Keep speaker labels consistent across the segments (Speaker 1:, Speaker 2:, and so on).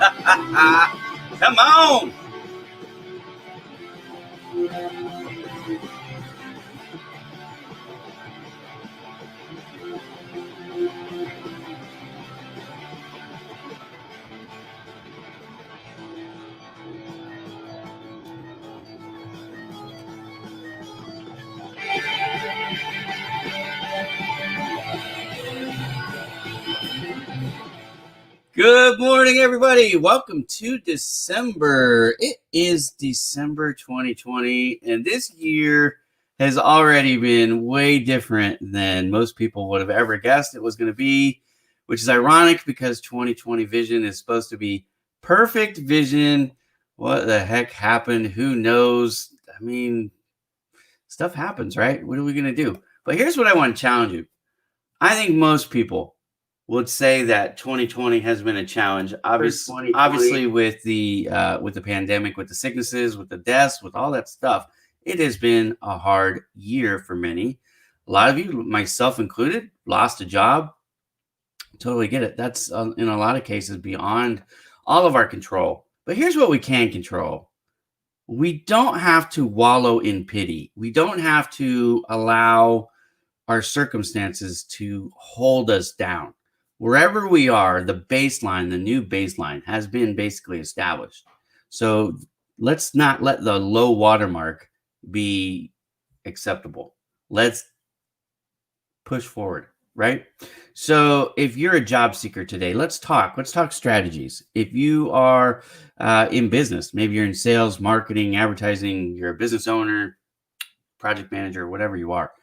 Speaker 1: Come on. Good morning, everybody. Welcome to December. It is December 2020, and this year has already been way different than most people would have ever guessed it was going to be, which is ironic because 2020 vision is supposed to be perfect vision. What the heck happened? Who knows? I mean, stuff happens, right? What are we going to do? But here's what I want to challenge you. I think most people would say that 2020 has been a challenge. Obviously, with the pandemic, with the sicknesses, with the deaths, with all that stuff, it has been a hard year for many. A lot of you, myself included, lost a job. Totally get it. That's in a lot of cases beyond all of our control. But here's what we can control. We don't have to wallow in pity. We don't have to allow our circumstances to hold us down. Wherever we are, the baseline, the new baseline has been basically established. So let's not let the low watermark be acceptable. Let's push forward, right? So if you're a job seeker today, let's talk strategies. If you are in business, maybe you're in sales, marketing, advertising, you're a business owner, project manager, whatever you are,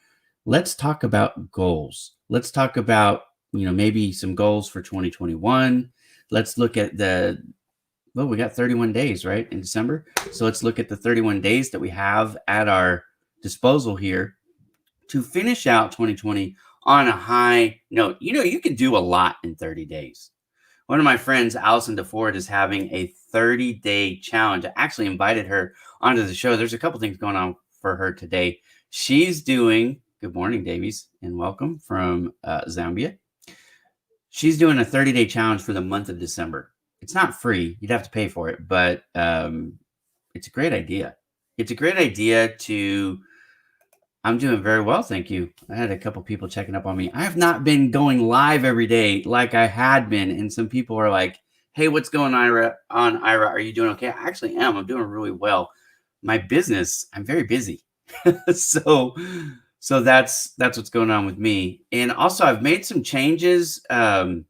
Speaker 1: let's talk about goals. Let's talk about, maybe some goals for 2021. Let's look at we got 31 days, right, in December. So let's look at the 31 days that we have at our disposal here to finish out 2020 on a high note. You can do a lot in 30 days. One of my friends, Allison DeFord, is having a 30-day challenge. I actually invited her onto the show. There's a couple things going on for her today. She's doing, good morning, Davies, and welcome from Zambia. She's doing a 30-day challenge for the month of December. It's not free. You'd have to pay for it, but it's a great idea. It's a great idea I'm doing very well, thank you. I had a couple people checking up on me. I have not been going live every day like I had been, and some people are like, hey, what's going on, Ira? Are you doing okay? I actually am. I'm doing really well. My business, I'm very busy. So that's what's going on with me. And also, I've made some changes to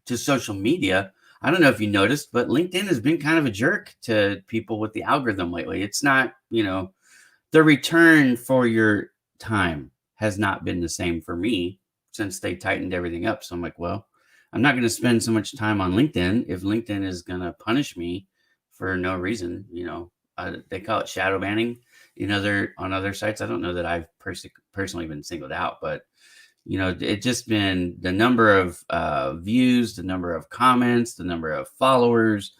Speaker 1: social media. I don't know if you noticed, but LinkedIn has been kind of a jerk to people with the algorithm lately. It's not, the return for your time has not been the same for me since they tightened everything up. So I'm like, well, I'm not going to spend so much time on LinkedIn if LinkedIn is going to punish me for no reason. They call it shadow banning. On other sites, I don't know that I've personally been singled out, but it just been the number of views, the number of comments, the number of followers,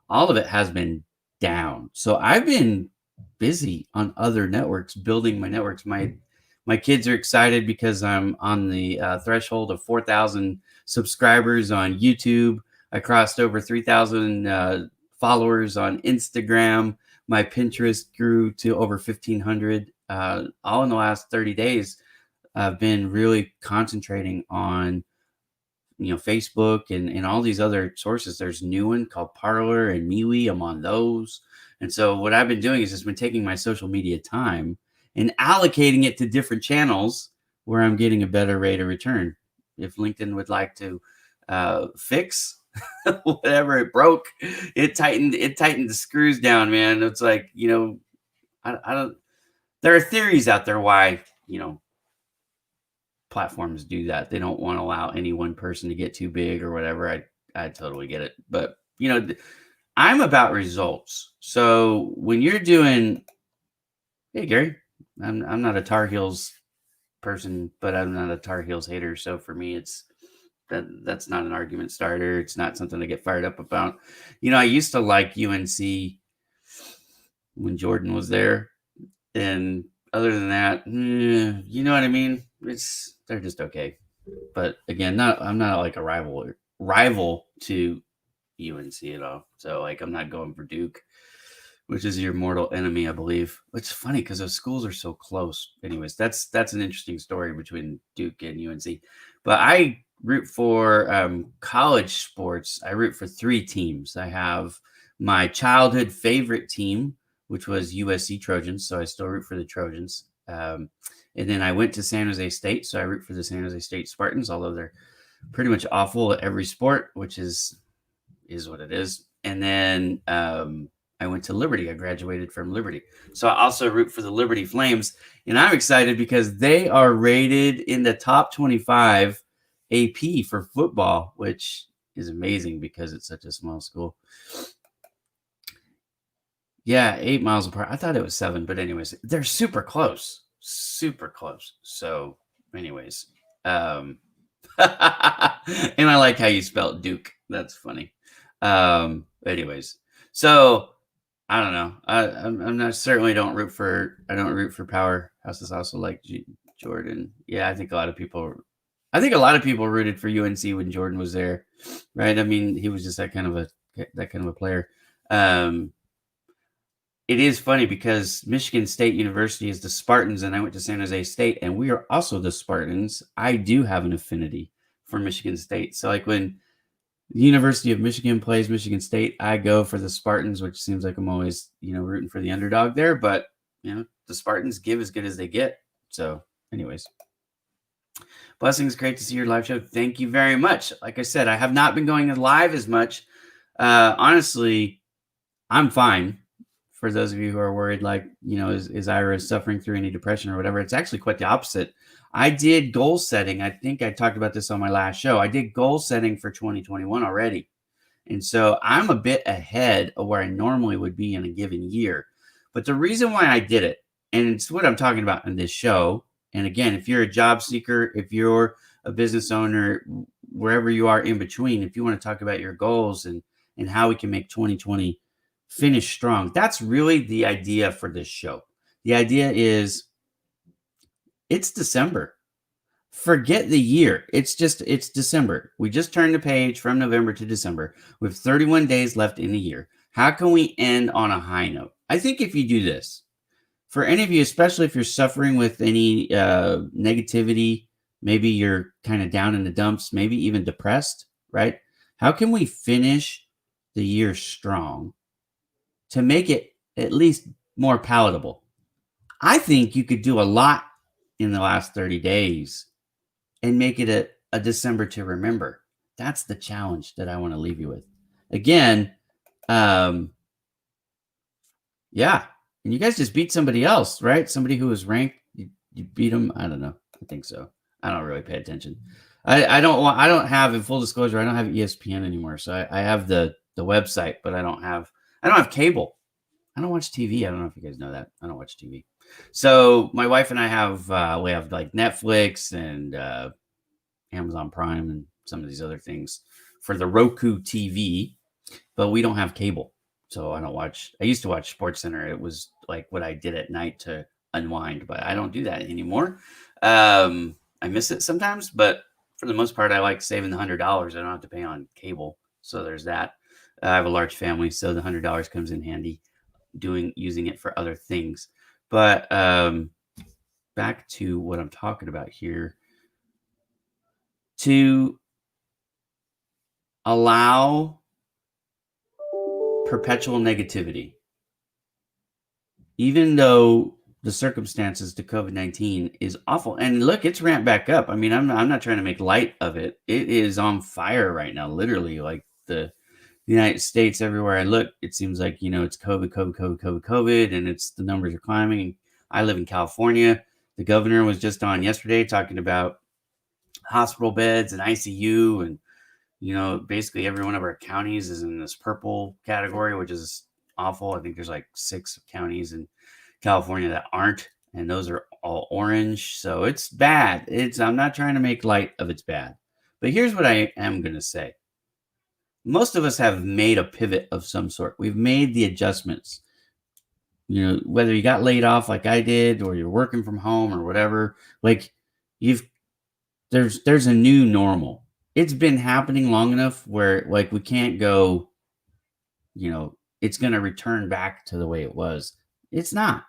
Speaker 1: all of it has been down. So I've been busy on other networks, building my networks. My kids are excited because I'm on the threshold of 4,000 subscribers on YouTube. I crossed over 3,000 followers on Instagram. My Pinterest grew to over 1,500. All in the last 30 days. I've been really concentrating on, Facebook and all these other sources. There's a new one called Parler and MeWe. I'm on those. And so what I've been doing is just been taking my social media time and allocating it to different channels where I'm getting a better rate of return. If LinkedIn would like to fix whatever it broke, it tightened the screws down, man. It's like, I don't, there are theories out there why, platforms do that. They don't want to allow any one person to get too big or whatever. I totally get it. But, I'm about results. So when you're doing, hey, Gary, I'm not a Tar Heels person, but I'm not a Tar Heels hater. So for me, that's not an argument starter. It's not something to get fired up about. I used to like UNC when Jordan was there. And other than that, you know what I mean? They're just okay. But again, I'm not like a rival to UNC at all. So like I'm not going for Duke, which is your mortal enemy, I believe. It's funny because those schools are so close. Anyways, that's an interesting story between Duke and UNC. But I root for college sports. I root for three teams. I have my childhood favorite team, which was USC Trojans. So I still root for the Trojans. And then I went to San Jose State, so I root for the San Jose State Spartans, although they're pretty much awful at every sport, which is what it is. And then I went to Liberty. I graduated from Liberty. So I also root for the Liberty Flames. And I'm excited because they are rated in the top 25 AP for football, which is amazing because it's such a small school. Yeah, 8 miles apart. I thought it was 7, but anyways, they're super close. Super close. So, anyways. And I like how you spelled Duke. That's funny. Anyways, so I don't know. I'm not certainly don't root for powerhouses also like Jordan. Yeah, I think a lot of people rooted for UNC when Jordan was there, right? I mean, he was just that kind of a player. It is funny because Michigan State University is the Spartans, and I went to San Jose State, and we are also the Spartans. I do have an affinity for Michigan State. So, like when the University of Michigan plays Michigan State, I go for the Spartans, which seems like I'm always, rooting for the underdog there. But, the Spartans give as good as they get. So, anyways. Blessings. Great to see your live show. Thank you very much. Like I said, I have not been going live as much. Honestly, I'm fine. For those of you who are worried, like, is Ira suffering through any depression or whatever, it's actually quite the opposite. I did goal setting. I think I talked about this on my last show. I did goal setting for 2021 already. And so I'm a bit ahead of where I normally would be in a given year. But the reason why I did it, and it's what I'm talking about in this show, and again, if you're a job seeker, if you're a business owner, wherever you are in between, if you want to talk about your goals and how we can make 2020 finish strong. That's really the idea for this show. The idea is it's December. Forget the year. It's December. We just turned the page from November to December with 31 days left in the year. How can we end on a high note? I think if you do this, for any of you, especially if you're suffering with any negativity, maybe you're kind of down in the dumps, maybe even depressed, right? How can we finish the year strong to make it at least more palatable? I think you could do a lot in the last 30 days and make it a December to remember. That's the challenge that I want to leave you with. Again, yeah. And you guys just beat somebody else, right? Somebody who was ranked. You beat them. I don't know. I think so. I don't really pay attention. I don't have, in full disclosure, I don't have ESPN anymore. So I have the website, but I don't have cable. I don't watch TV. I don't know if you guys know that. I don't watch TV. So my wife and I have like Netflix and Amazon Prime and some of these other things for the Roku TV, but we don't have cable. So I don't watch. I used to watch SportsCenter. It was like what I did at night to unwind, but I don't do that anymore. I miss it sometimes, but for the most part, I like saving the $100. I don't have to pay on cable. So there's that. I have a large family, so the $100 comes in handy using it for other things. But back to what I'm talking about here. To allow perpetual negativity, even though the circumstances to COVID-19 is awful. And look, it's ramped back up. I mean, I'm not trying to make light of it. It is on fire right now, literally. Like the United States, everywhere I look, it seems like, it's COVID, and the numbers are climbing. I live in California. The governor was just on yesterday talking about hospital beds and ICU, and basically every one of our counties is in this purple category, which is awful. I think there's like 6 counties in California that aren't, and those are all orange. So it's bad. I'm not trying to make light of it's bad, but here's what I am going to say. Most of us have made a pivot of some sort. We've made the adjustments. Whether you got laid off like I did, or you're working from home or whatever, like there's a new normal. it's been happening long enough where like we can't go, it's going to return back to the way it was. It's not.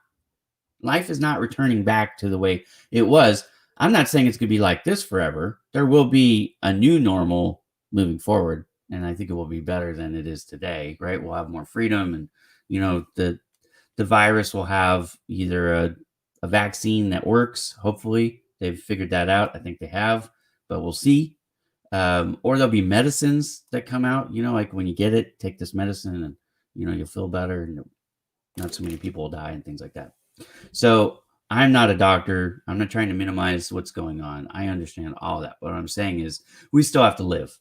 Speaker 1: Life is not returning back to the way it was. I'm not saying it's going to be like this forever. There will be a new normal moving forward, and I think it will be better than it is today, right? We'll have more freedom, and the virus will have either a vaccine that works. Hopefully, they've figured that out. I think they have, but we'll see. Or there'll be medicines that come out. Like when you get it, take this medicine, and you'll feel better, and not so many people will die, and things like that. So I'm not a doctor. I'm not trying to minimize what's going on. I understand all that. What I'm saying is we still have to live,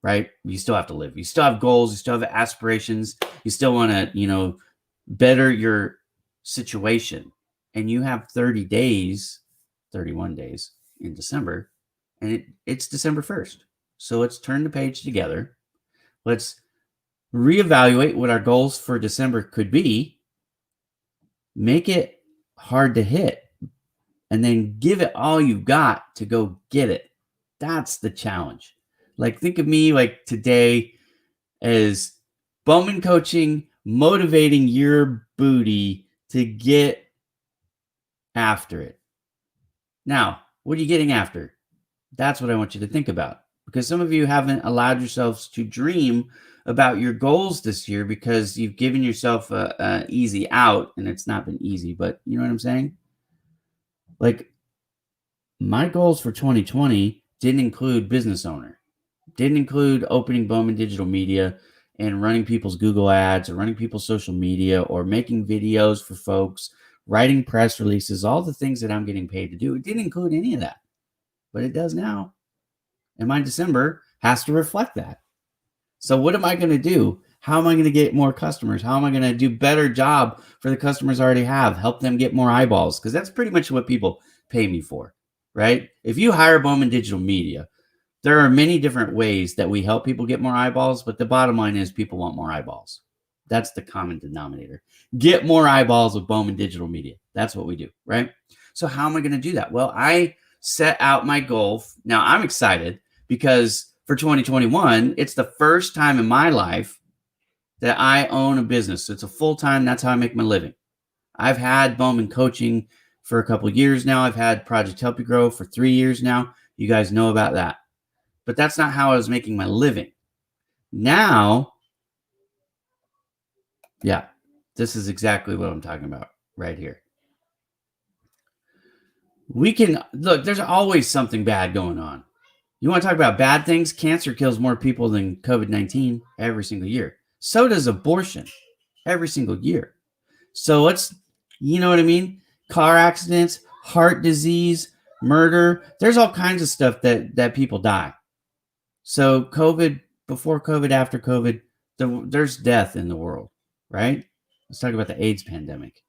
Speaker 1: right? You still have to live. You still have goals. You still have aspirations. You still want to, better your situation. And you have 30 days, 31 days in December, and it's December 1st. So let's turn the page together. Let's reevaluate what our goals for December could be. Make it hard to hit, and then give it all you've got to go get it. That's the challenge. Like, think of me like today as Bowman coaching, motivating your booty to get after it. Now, what are you getting after? That's what I want you to think about, because some of you haven't allowed yourselves to dream about your goals this year because you've given yourself a easy out, and it's not been easy, but you know what I'm saying? Like, my goals for 2020 didn't include business owner, didn't include opening Bowman Digital Media and running people's Google ads or running people's social media or making videos for folks, writing press releases, all the things that I'm getting paid to do. It didn't include any of that, but it does now. And my December has to reflect that. So what am I going to do? How am I going to get more customers? How am I going to do better job for the customers I already have? Help them get more eyeballs, because that's pretty much what people pay me for, right? If you hire Bowman Digital Media, there are many different ways that we help people get more eyeballs, but the bottom line is people want more eyeballs. That's the common denominator. Get more eyeballs with Bowman Digital Media. That's what we do, right? So how am I going to do that? Well, I set out my goal. Now I'm excited because for 2021, it's the first time in my life that I own a business. So it's a full-time, that's how I make my living. I've had Bowman coaching for a couple of years now. I've had Project Help You Grow for 3 years now. You guys know about that. But that's not how I was making my living. Now, yeah, this is exactly what I'm talking about right here. We can look, there's always something bad going on. You want to talk about bad things? Cancer kills more people than COVID-19 every single year. So does abortion every single year. So let's, you know what I mean? Car accidents, heart disease, murder. There's all kinds of stuff that people die. So COVID, before COVID, after COVID, there's death in the world, right? Let's talk about the AIDS pandemic.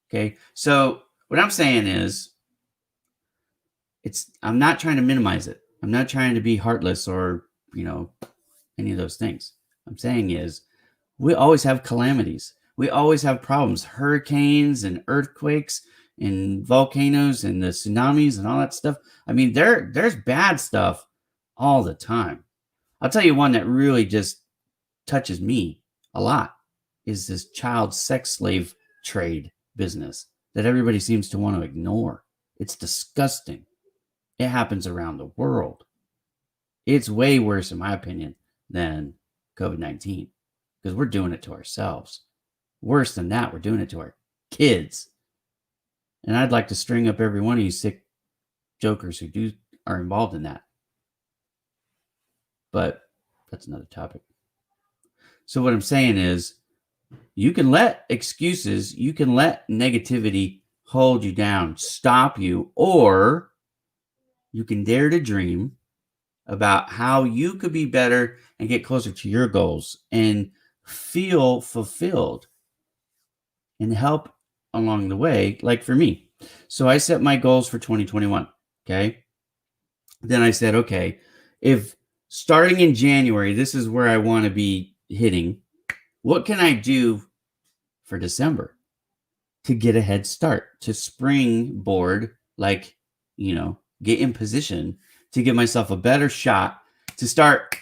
Speaker 1: Okay. So what I'm saying is, I'm not trying to minimize it. I'm not trying to be heartless or, any of those things. I'm saying is we always have calamities. We always have problems, hurricanes and earthquakes and volcanoes and the tsunamis and all that stuff. I mean, there's bad stuff all the time. I'll tell you one that really just touches me a lot is this child sex slave trade business that everybody seems to want to ignore. It's disgusting. It happens around the world. It's way worse, in my opinion, than COVID-19 because we're doing it to ourselves. Worse than that, we're doing it to our kids. And I'd like to string up every one of you sick jokers who are involved in that. But that's another topic. So what I'm saying is, you can let excuses, you can let negativity hold you down, stop you, or you can dare to dream about how you could be better and get closer to your goals and feel fulfilled and help along the way, like for me. So I set my goals for 2021. Okay. Then I said, okay, if starting in January, this is where I want to be hitting, what can I do for December to get a head start, to springboard, get in position to give myself a better shot to start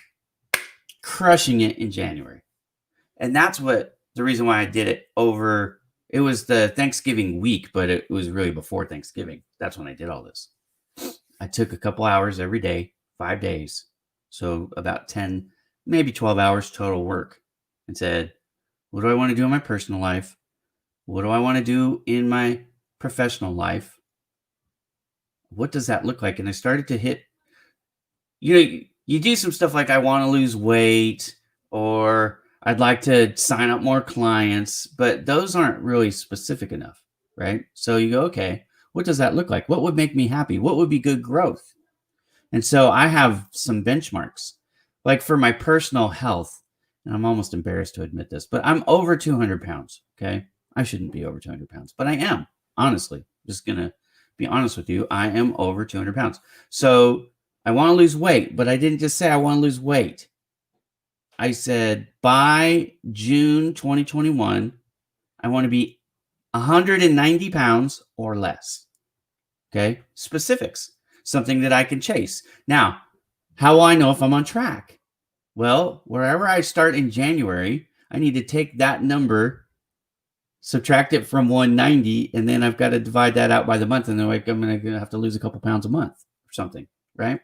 Speaker 1: crushing it in January. And that's what the reason why I did it over. It was the Thanksgiving week, but it was really before Thanksgiving. That's when I did all this. I took a couple hours every day, 5 days. So about 10, maybe 12 hours total work, and said, what do I want to do in my personal life? What do I want to do in my professional life? What does that look like? And I started to hit, you do some stuff like I want to lose weight, or I'd like to sign up more clients, but those aren't really specific enough, right? So you go, okay, what does that look like? What would make me happy? What would be good growth? And so I have some benchmarks, like for my personal health, and I'm almost embarrassed to admit this, but I'm over 200 pounds, okay? I shouldn't be over 200 pounds, but I am, honestly. Just going to be honest with you. I am over 200 pounds. So I want to lose weight, but I didn't just say I want to lose weight. I said by June 2021, I want to be 190 pounds or less. Okay. Specifics, something that I can chase. Now, how will I know if I'm on track? Well, wherever I start in January, I need to take that number, subtract it from 190, and then I've got to divide that out by the month. And then I'm going to have to lose a couple pounds a month or something, right?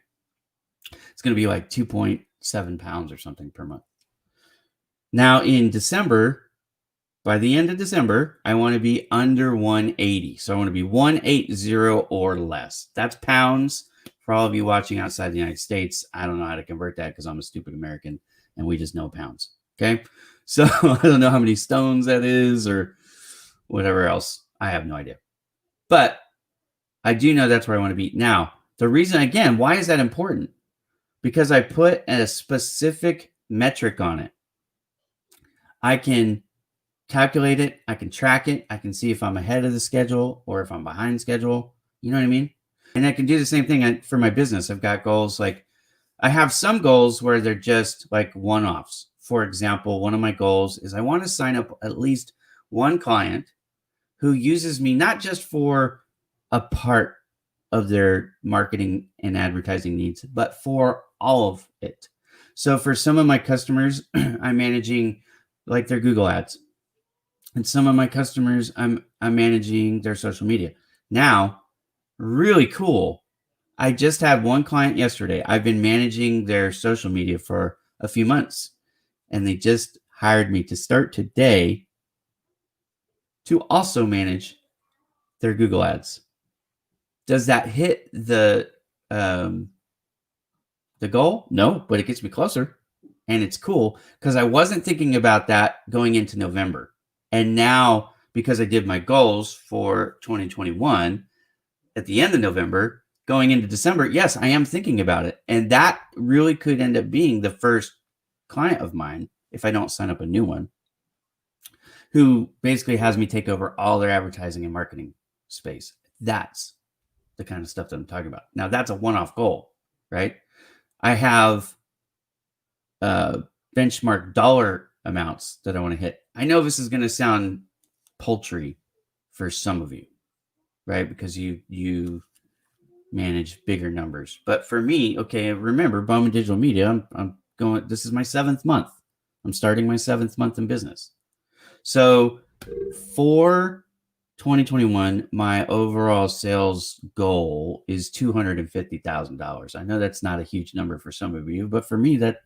Speaker 1: It's going to be like 2.7 pounds or something per month. Now in December, by the end of December, I want to be under 180. So I want to be 180 or less. That's pounds. For all of you watching outside the United States, I don't know how to convert that because I'm a stupid American and we just know pounds. Okay. So I don't know how many stones that is or whatever else. I have no idea. But I do know that's where I want to be. Now, the reason, again, why is that important? Because I put a specific metric on it. I can calculate it. I can track it. I can see if I'm ahead of the schedule or if I'm behind schedule. You know what I mean? And I can do the same thing for my business. I've got goals. Like I have some goals where they're just like one-offs. For example, one of my goals is I want to sign up at least one client who uses me not just for a part of their marketing and advertising needs, but for all of it. So for some of my customers, I'm managing like their Google ads. And some of my customers, I'm managing their social media. Now, really cool. I just had one client yesterday. I've been managing their social media for a few months, and they just hired me to start today to also manage their Google ads. Does that hit the goal? No, but it gets me closer, and it's cool because I wasn't thinking about that going into November. And now, because I did my goals for 2021 at the end of November, going into December, yes, I am thinking about it. And that really could end up being the first client of mine, if I don't sign up a new one, who basically has me take over all their advertising and marketing space. That's the kind of stuff that I'm talking about. Now, that's a one-off goal, right? I have benchmark dollar amounts that I want to hit. I know this is going to sound paltry for some of you, right? Because you manage bigger numbers. But for me, okay, remember, Bowman Digital Media, I'm going, this is my 7th month. I'm starting my 7th month in business. So for 2021, my overall sales goal is $250,000. I know that's not a huge number for some of you, but for me, that,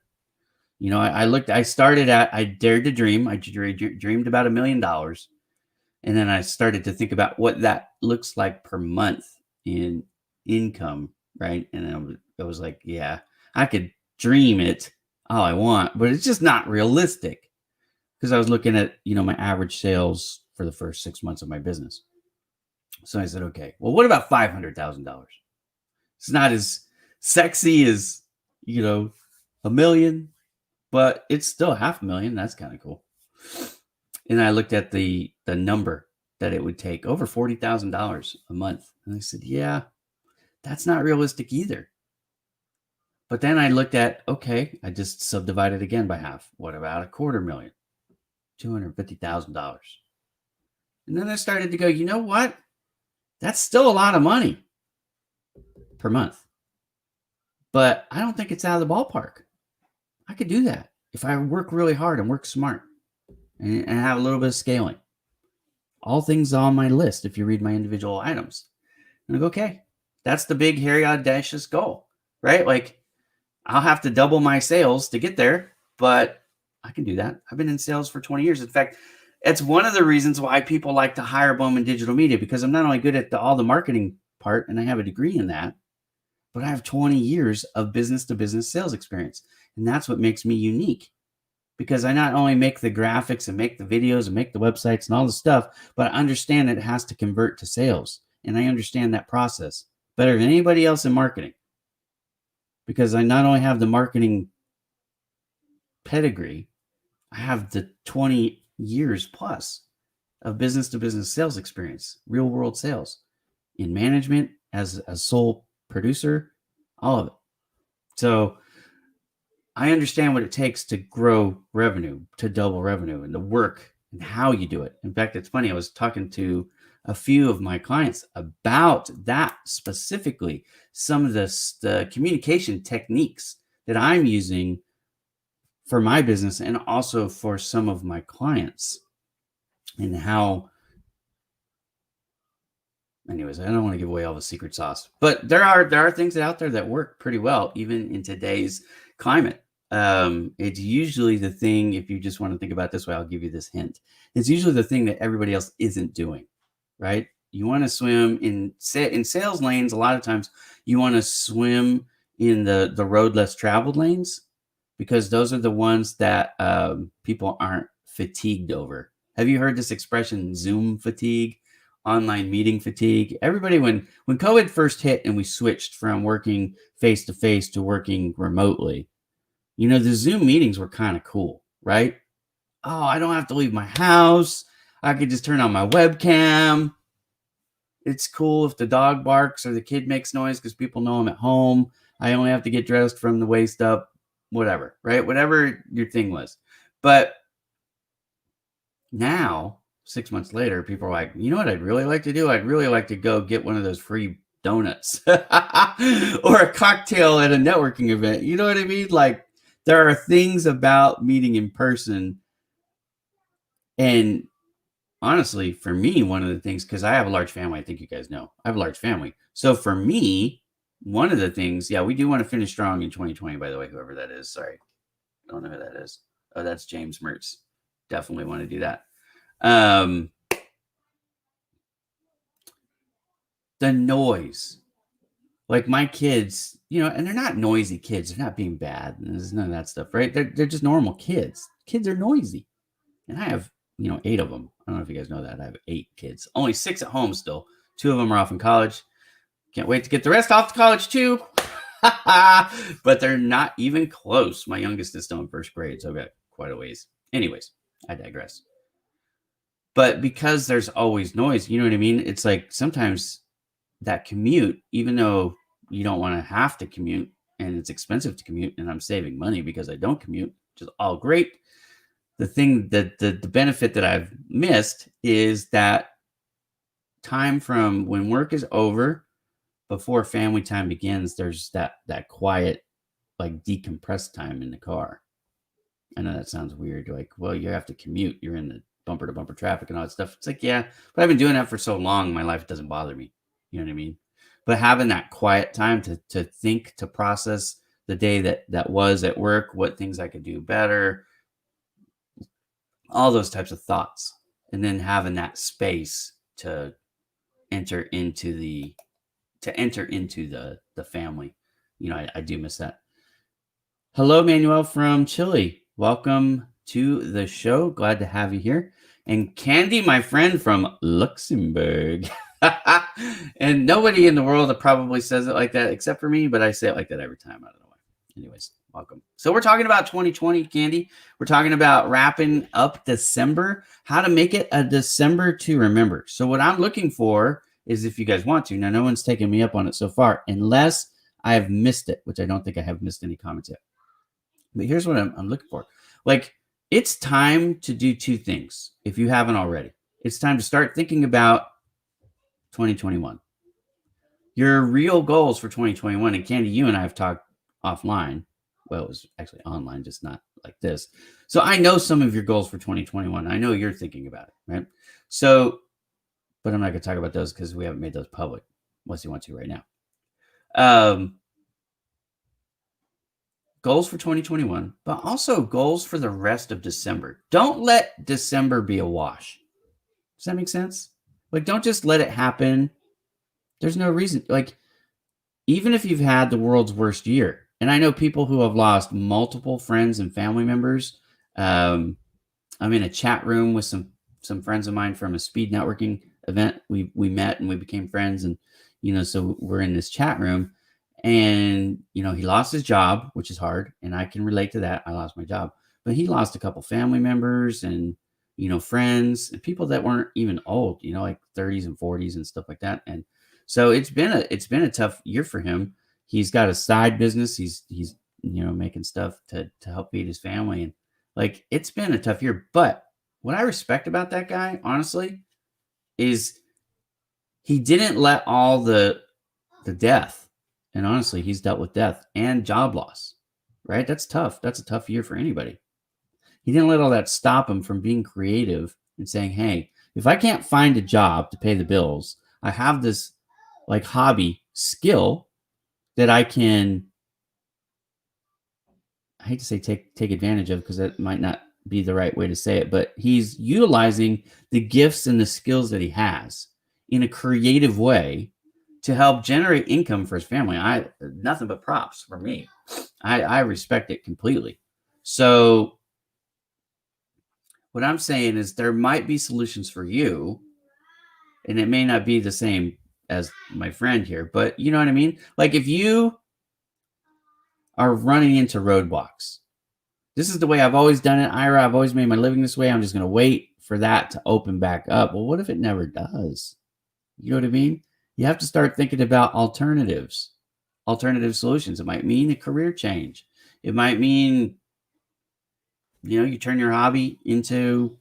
Speaker 1: I started at, I dared to dream. I dreamed about $1 million. And then I started to think about what that looks like per month in income, right? And I was like, yeah, I could dream it all I want, but it's just not realistic. Because I was looking at, my average sales for the first 6 months of my business. So I said, okay, well, what about $500,000? It's not as sexy as, $1 million, but it's still $500,000. That's kind of cool. And I looked at the number that it would take, over $40,000 a month. And I said, yeah, that's not realistic either. But then I looked at, okay, I just subdivided again by half. What about $250,000? $250,000. And then I started to go, you know what? That's still a lot of money per month. but I don't think it's out of the ballpark. I could do that if I work really hard and work smart and have a little bit of scaling. All things on my list if you read my individual items. And I go, okay, that's the big, hairy, audacious goal, right? Like, I'll have to double my sales to get there, but I can do that. I've been in sales for 20 years. In fact, it's one of the reasons why people like to hire Bowman Digital Media, because I'm not only good at all the marketing part, and I have a degree in that, but I have 20 years of business-to-business sales experience. And that's what makes me unique, because I not only make the graphics and make the videos and make the websites and all the stuff, but I understand that it has to convert to sales. And I understand that process better than anybody else in marketing, because I not only have the marketing pedigree, I have the 20 years plus of business to business sales experience, real world sales in management, as a sole producer, all of it. So I understand what it takes to grow revenue, to double revenue, and the work and how you do it. In fact, it's funny, I was talking to a few of my clients about that specifically, some of the communication techniques that I'm using for my business and also for some of my clients, and how, anyways, I don't want to give away all the secret sauce, but there are things out there that work pretty well, even in today's climate. It's usually the thing, if you just want to think about it this way, I'll give you this hint. It's usually the thing that everybody else isn't doing, right? You want to swim in sales lanes. A lot of times you want to swim in the road less traveled lanes, because those are the ones that people aren't fatigued over. Have you heard this expression, Zoom fatigue, online meeting fatigue? Everybody, when COVID first hit and we switched from working face to face to working remotely, the Zoom meetings were kind of cool, right? Oh, I don't have to leave my house. I could just turn on my webcam. It's cool if the dog barks or the kid makes noise because people know I'm at home. I only have to get dressed from the waist up, whatever, right? Whatever your thing was. But now, 6 months later, people are like, you know what I'd really like to do? I'd really like to go get one of those free donuts or a cocktail at a networking event. You know what I mean? Like, there are things about meeting in person. And honestly, for me, one of the things, because I have a large family, I think you guys know, I have a large family. So for me, one of the things, yeah, we do want to finish strong in 2020, by the way, whoever that is. Sorry. I don't know who that is. Oh, that's James Mertz. Definitely want to do that. The noise. Like my kids, and they're not noisy kids. They're not being bad. There's none of that stuff, right? They're just normal kids. Kids are noisy. And I have, 8 of them. I don't know if you guys know that. I have 8 kids. Only 6 at home still. 2 of them are off in college. Can't wait to get the rest off to college too. But they're not even close. My youngest is still in first grade, so I've got quite a ways. Anyways, I digress. But because there's always noise, you know what I mean? It's like sometimes that commute, even though you don't want to have to commute and it's expensive to commute, and I'm saving money because I don't commute, which is all great. The thing that the benefit that I've missed is that time from when work is over before family time begins. There's that quiet, like decompressed time in the car. I know that sounds weird. Like, well, you have to commute. You're in the bumper to bumper traffic and all that stuff. It's like, yeah, but I've been doing that for so long. My life doesn't bother me. You know what I mean? But having that quiet time to think, to process the day that was at work, what things I could do better, all those types of thoughts, and then having that space to enter into the family. I do miss that. Hello, Manuel from Chile. Welcome to the show. Glad to have you here. And Candy, my friend from Luxembourg. And nobody in the world that probably says it like that except for me, but I say it like that every time. I don't know why. Anyways, welcome. So we're talking about 2020, Candy. We're talking about wrapping up December, how to make it a December to remember. So what I'm looking for is, if you guys want to, now no one's taken me up on it so far, unless I have missed it, which I don't think I have missed any comments yet. But here's what I'm looking for. Like, it's time to do 2 things. If you haven't already, it's time to start thinking about 2021. Your real goals for 2021. And Candy, you and I have talked offline. Well, it was actually online, just not like this. So I know some of your goals for 2021. I know you're thinking about it, right? So, but I'm not going to talk about those because we haven't made those public unless you want to right now. Goals for 2021, but also goals for the rest of December. Don't let December be a wash. Does that make sense? Like, don't just let it happen. There's no reason. Like, even if you've had the world's worst year, and I know people who have lost multiple friends and family members. I'm in a chat room with some friends of mine from a speed networking event. We met and we became friends, and so we're in this chat room, and he lost his job, which is hard, and I can relate to that. I lost my job, but he lost a couple family members and friends and people that weren't even old, like 30s and 40s and stuff like that. And so it's been a tough year for him. He's got a side business. He's making stuff to help feed his family, and like, it's been a tough year. But what I respect about that guy, honestly, is he didn't let all the death, and honestly, he's dealt with death and job loss, right? That's tough. That's a tough year for anybody. He didn't let all that stop him from being creative and saying, hey, if I can't find a job to pay the bills, I have this like hobby skill that I can, I hate to say take advantage of, because that might not be the right way to say it, but he's utilizing the gifts and the skills that he has in a creative way to help generate income for his family. Nothing but props for me. I respect it completely. So what I'm saying is there might be solutions for you, and it may not be the same as my friend here, but you know what I mean? Like, if you are running into roadblocks, this is the way I've always done it, Ira. I've always made my living this way. I'm just going to wait for that to open back up. Well, what if it never does? You know what I mean? You have to start thinking about alternative solutions. It might mean a career change. It might mean, you turn your hobby into,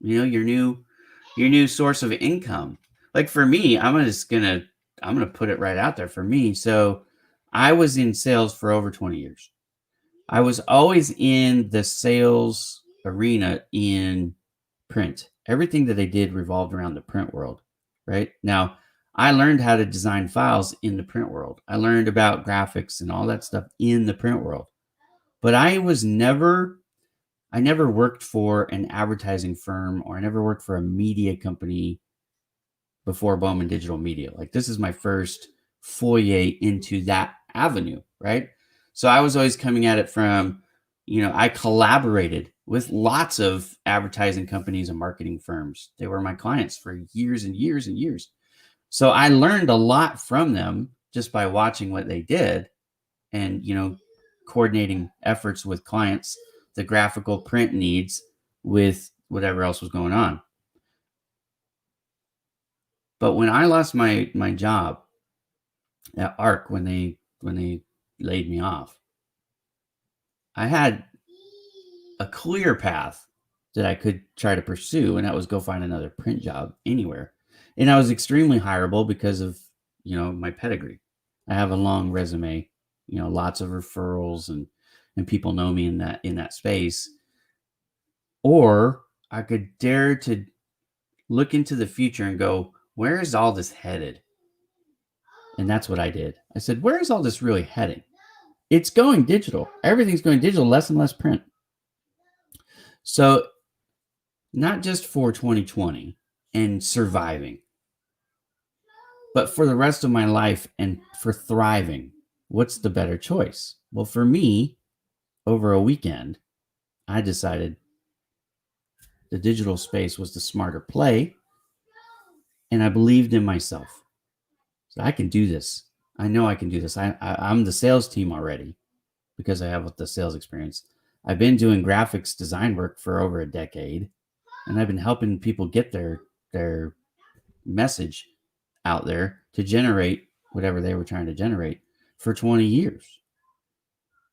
Speaker 1: your new source of income. Like for me, I'm gonna put it right out there for me. So I was in sales for over 20 years. I was always in the sales arena in print. Everything that I did revolved around the print world, right? Now, I learned how to design files in the print world. I learned about graphics and all that stuff in the print world. But I never worked for an advertising firm, or I never worked for a media company before Bowman Digital Media. Like, this is my first foyer into that avenue, right? So I was always coming at it from, I collaborated with lots of advertising companies and marketing firms. They were my clients for years and years and years. So I learned a lot from them just by watching what they did and, coordinating efforts with clients, the graphical print needs with whatever else was going on. But when I lost my job at ARC, when they laid me off, I had a clear path that I could try to pursue, and that was go find another print job anywhere. And I was extremely hireable because of, my pedigree. I have a long resume, lots of referrals, and people know me in that space. Or I could dare to look into the future and go, where is all this headed? And that's what I did. I said, where is all this really heading? It's going digital. Everything's going digital, less and less print. So not just for 2020 and surviving, but for the rest of my life and for thriving, what's the better choice? Well, for me, over a weekend, I decided the digital space was the smarter play, and I believed in myself. So I can do this. I know I can do this. I'm the sales team already because I have the sales experience. I've been doing graphics design work for over a decade, and I've been helping people get their message out there to generate whatever they were trying to generate for 20 years.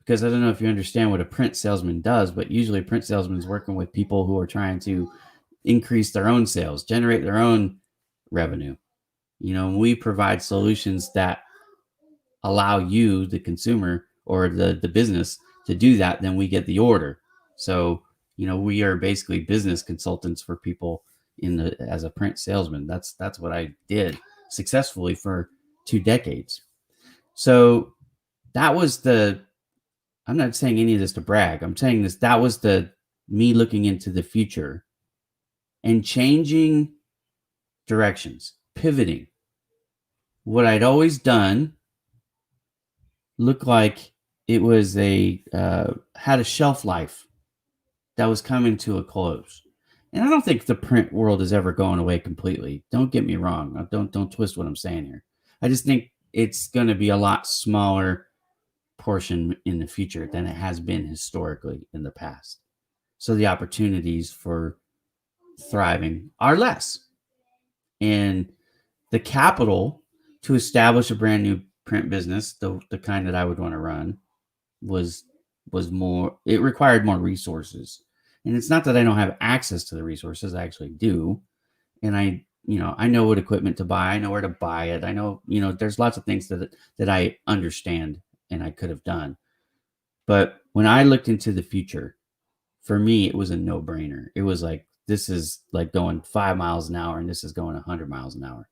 Speaker 1: Because I don't know if you understand what a print salesman does, but usually a print salesman is working with people who are trying to increase their own sales, generate their own revenue. We provide solutions that allow you, the consumer, or the business to do that, then we get the order. So, we are basically business consultants for people as a print salesman. That's what I did successfully for 2 decades. So that was I'm not saying any of this to brag. I'm saying that was me looking into the future and changing directions, pivoting. What I'd always done looked like it was had a shelf life that was coming to a close. And I don't think the print world is ever going away completely. Don't get me wrong. Don't twist what I'm saying here. I just think it's going to be a lot smaller portion in the future than it has been historically in the past. So the opportunities for thriving are less. And the capital to establish a brand new print business, the kind that I would want to run, was more, it required more resources. And it's not that I don't have access to the resources, I actually do. And I know what equipment to buy, I know where to buy it. I know, there's lots of things that I understand and I could have done. But when I looked into the future, for me, it was a no-brainer. It was like, this is like going 5 miles an hour and this is going 100 miles an hour.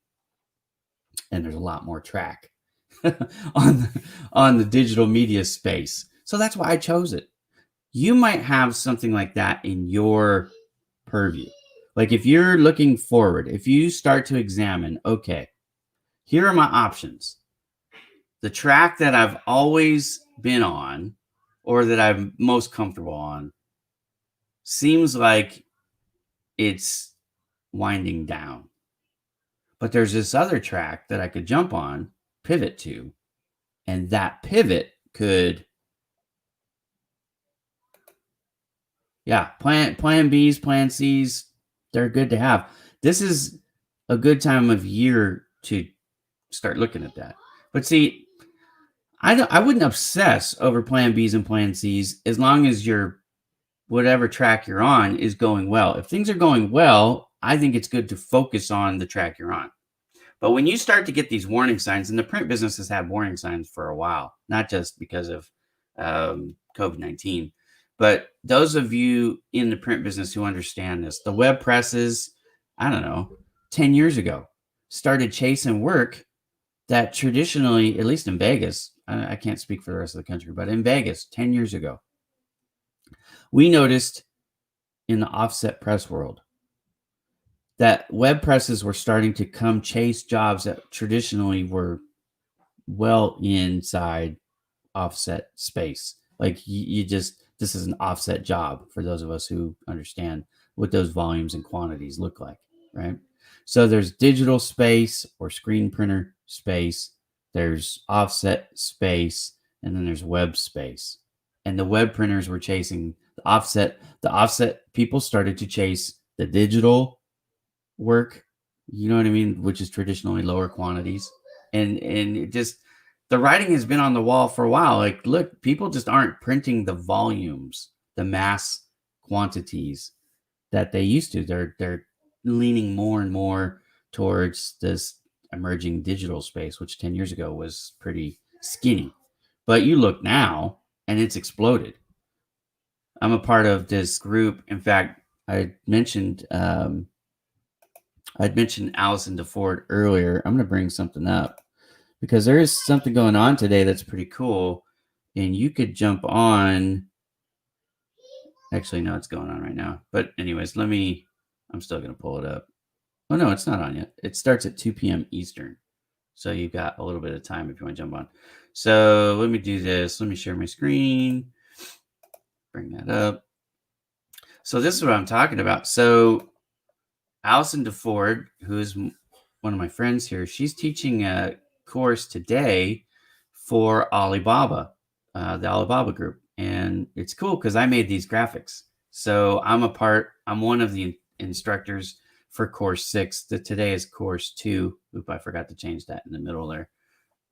Speaker 1: And there's a lot more track on the digital media space. So that's why I chose it. You might have something like that in your purview. Like if you're looking forward, if you start to examine, okay, here are my options. The track that I've always been on or that I'm most comfortable on seems like it's winding down. But there's this other track that I could jump on, pivot to, and that pivot could, plan B's, plan C's, they're good to have. This is a good time of year to start looking at that. But see, I wouldn't obsess over plan B's and plan C's as long as your whatever track you're on is going well. If things are going well, I think it's good to focus on the track you're on. But when you start to get these warning signs, and the print business has had warning signs for a while, not just because of COVID-19, but those of you in the print business who understand this, the web presses, I don't know, 10 years ago, started chasing work that traditionally, at least in Vegas, I can't speak for the rest of the country, but in Vegas 10 years ago, we noticed in the offset press world that web presses were starting to come chase jobs that traditionally were well inside offset space. Like this is an offset job for those of us who understand what those volumes and quantities look like, right? So there's digital space or screen printer space, there's offset space, and then there's web space. And the web printers were chasing the offset. The offset people started to chase the digital work, you know what I mean, which is traditionally lower quantities. And it just, the writing has been on the wall for a while. Like, look, people just aren't printing the volumes, the mass quantities that they used to. They're leaning more and more towards this emerging digital space, which 10 years ago was pretty skinny. But you look now and it's exploded. I'm a part of this group. In fact, I'd mentioned Allison DeFord earlier. I'm going to bring something up because there is something going on today that's pretty cool. And you could jump on. Actually, no, it's going on right now. But anyways, I'm still going to pull it up. Oh, no, it's not on yet. It starts at 2 p.m. Eastern. So you've got a little bit of time if you want to jump on. So let me do this. Let me share my screen. Bring that up. So this is what I'm talking about. So Allison DeFord, who is one of my friends here, she's teaching a course today for Alibaba, the Alibaba group. And it's cool because I made these graphics. So I'm one of the instructors for course 6. Today is course 2. Oop, I forgot to change that in the middle there.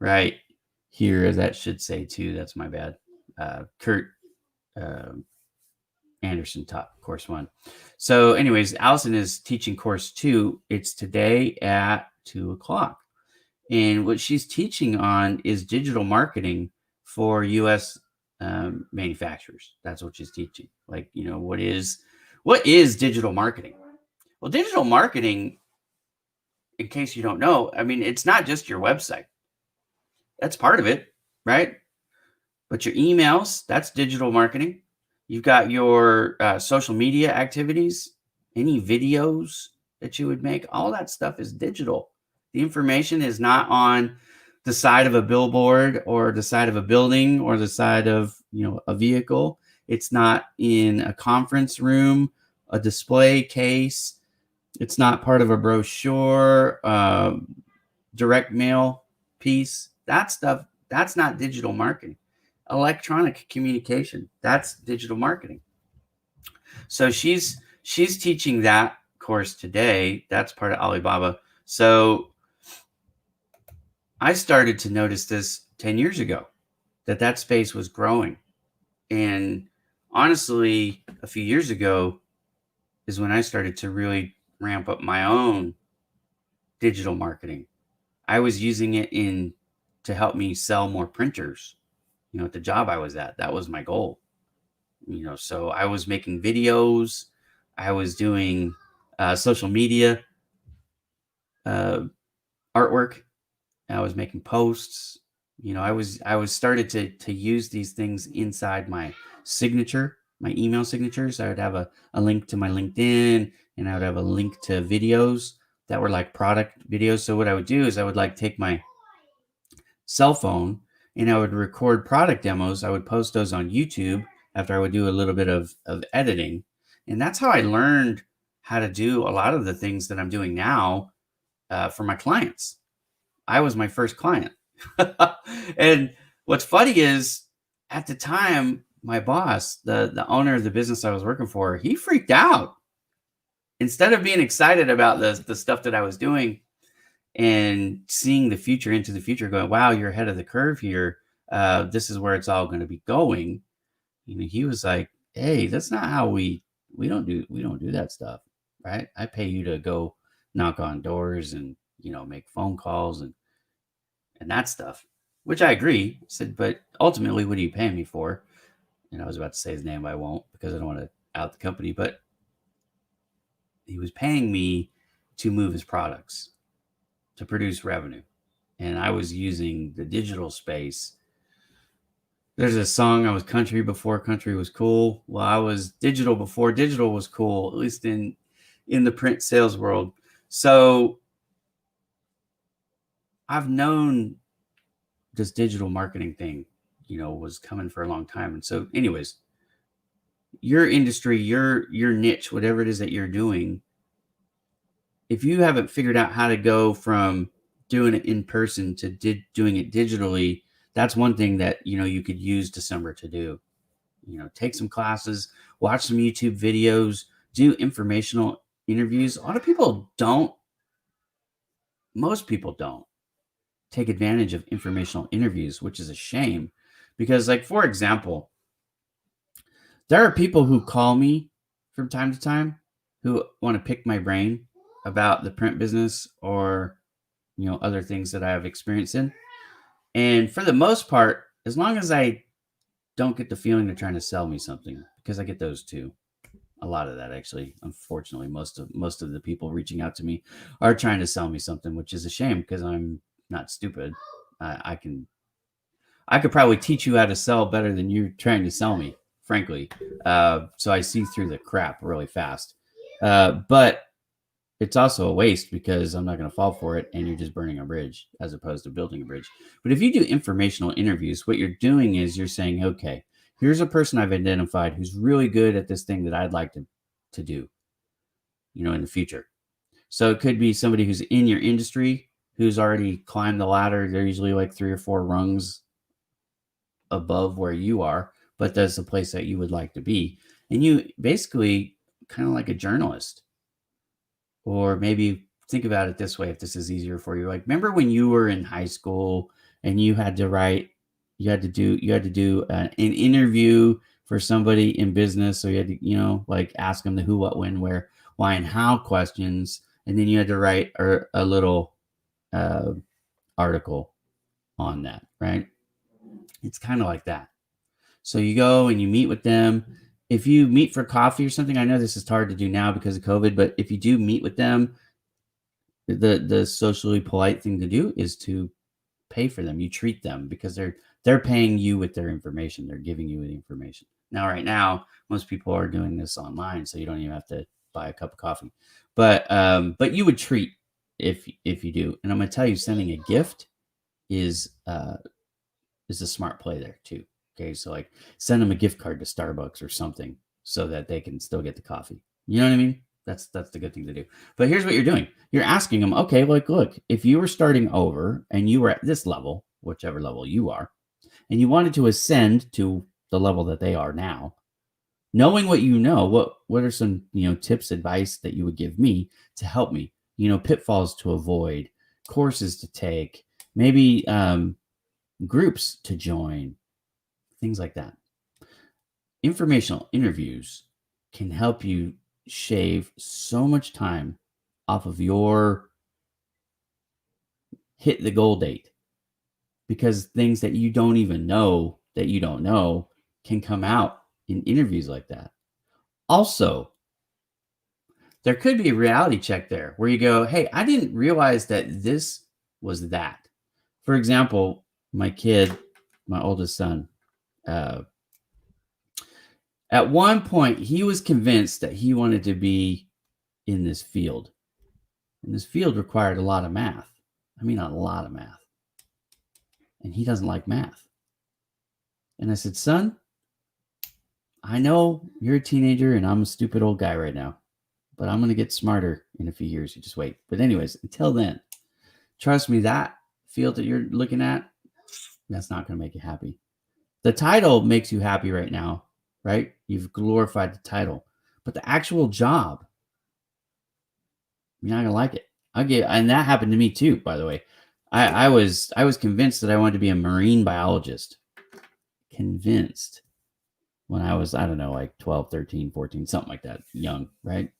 Speaker 1: Right here, that should say 2. That's my bad. Kurt Anderson taught course 1. So anyways, Allison is teaching course 2. It's today at 2:00. And what she's teaching on is digital marketing for U.S. Manufacturers. That's what she's teaching. Like, what is digital marketing? Well, digital marketing, in case you don't know, I mean, it's not just your website. That's part of it, right? But your emails, that's digital marketing. You've got your social media activities, any videos that you would make, all that stuff is digital. The information is not on the side of a billboard or the side of a building or the side of, a vehicle. It's not in a conference room, a display case. It's not part of a brochure, direct mail piece. That stuff, that's not digital marketing. Electronic communication, that's digital marketing. So she's teaching that course today. That's part of Alibaba. So I started to notice this 10 years ago, that space was growing. And honestly, a few years ago is when I started to really ramp up my own digital marketing. I was using it to help me sell more printers. At the job I was at, that was my goal. So I was making videos, I was doing social media artwork, I was making posts. I was started to use these things inside my signature, my email signatures. I would have a link to my LinkedIn, and I would have a link to videos that were like product videos. So what I would do is I would like take my cell phone and I would record product demos. I would post those on YouTube after I would do a little bit of editing. And that's how I learned how to do a lot of the things that I'm doing now for my clients. I was my first client. And what's funny is at the time, my boss, the owner of the business I was working for, he freaked out. Instead of being excited about the stuff that I was doing and seeing the future, into the future, going, wow, you're ahead of the curve here. This is where it's all going to be going. He was like, hey, that's not how we don't do that stuff, right? I pay you to go knock on doors and, make phone calls and that stuff, which I agree. I said, but ultimately, what are you paying me for? And I was about to say his name, but I won't, because I don't want to out the company, but he was paying me to move his products, to produce revenue. And I was using the digital space. There's a song, I was country before country was cool. Well, I was digital before digital was cool, at least in the print sales world. So I've known this digital marketing thing, was coming for a long time. And so anyways, your industry, your niche, whatever it is that you're doing, if you haven't figured out how to go from doing it in person to doing it digitally, that's one thing that, you could use December to do. Take some classes, watch some YouTube videos, do informational interviews. A lot of people don't. Most people don't take advantage of informational interviews, which is a shame because, like, for example, there are people who call me from time to time who want to pick my brain about the print business or, other things that I have experience in. And for the most part, as long as I don't get the feeling they're trying to sell me something, because I get those too. A lot of that, actually. Unfortunately, most of the people reaching out to me are trying to sell me something, which is a shame because I'm not stupid. I could probably teach you how to sell better than you're trying to sell me, frankly. So I see through the crap really fast. But it's also a waste because I'm not going to fall for it and you're just burning a bridge as opposed to building a bridge. But if you do informational interviews, what you're doing is you're saying, okay, here's a person I've identified who's really good at this thing that I'd like to do, in the future. So it could be somebody who's in your industry, who's already climbed the ladder. They're usually like 3 or 4 rungs above where you are, but that's the place that you would like to be. And you basically kind of like a journalist. Or maybe think about it this way, if this is easier for you. Like, remember when you were in high school and you had to do an interview for somebody in business. So you had to, like ask them the who, what, when, where, why, and how questions. And then you had to write a little article on that, right? It's kind of like that. So you go and you meet with them. If you meet for coffee or something, I know this is hard to do now because of COVID, but if you do meet with them, the socially polite thing to do is to pay for them. You treat them because they're paying you with their information. They're giving you the information. Now, right now, most people are doing this online, so you don't even have to buy a cup of coffee. But you would treat if you do. And I'm going to tell you, sending a gift is a smart play there too. Okay, so like send them a gift card to Starbucks or something so that they can still get the coffee. You know what I mean? That's the good thing to do. But here's what you're doing. You're asking them, okay, like, look, if you were starting over and you were at this level, whichever level you are, and you wanted to ascend to the level that they are now, knowing what you know, what are some, tips, advice that you would give me to help me, pitfalls to avoid, courses to take, maybe groups to join, things like that. Informational interviews can help you shave so much time off of your hit the goal date, because things that you don't even know that you don't know can come out in interviews like that. Also, there could be a reality check there where you go, hey, I didn't realize that this was that. For example, my kid, my oldest son, at one point, he was convinced that he wanted to be in this field. And this field required a lot of math. I mean, a lot of math. And he doesn't like math. And I said, son, I know you're a teenager and I'm a stupid old guy right now, but I'm going to get smarter in a few years. You just wait. But anyways, until then, trust me, that field that you're looking at, that's not going to make you happy. The title makes you happy right now, right? You've glorified the title, but the actual job, you're not going to like it. And that happened to me too, by the way. I was convinced that I wanted to be a marine biologist. Convinced when I was, I don't know, like 12, 13, 14, something like that, young, right?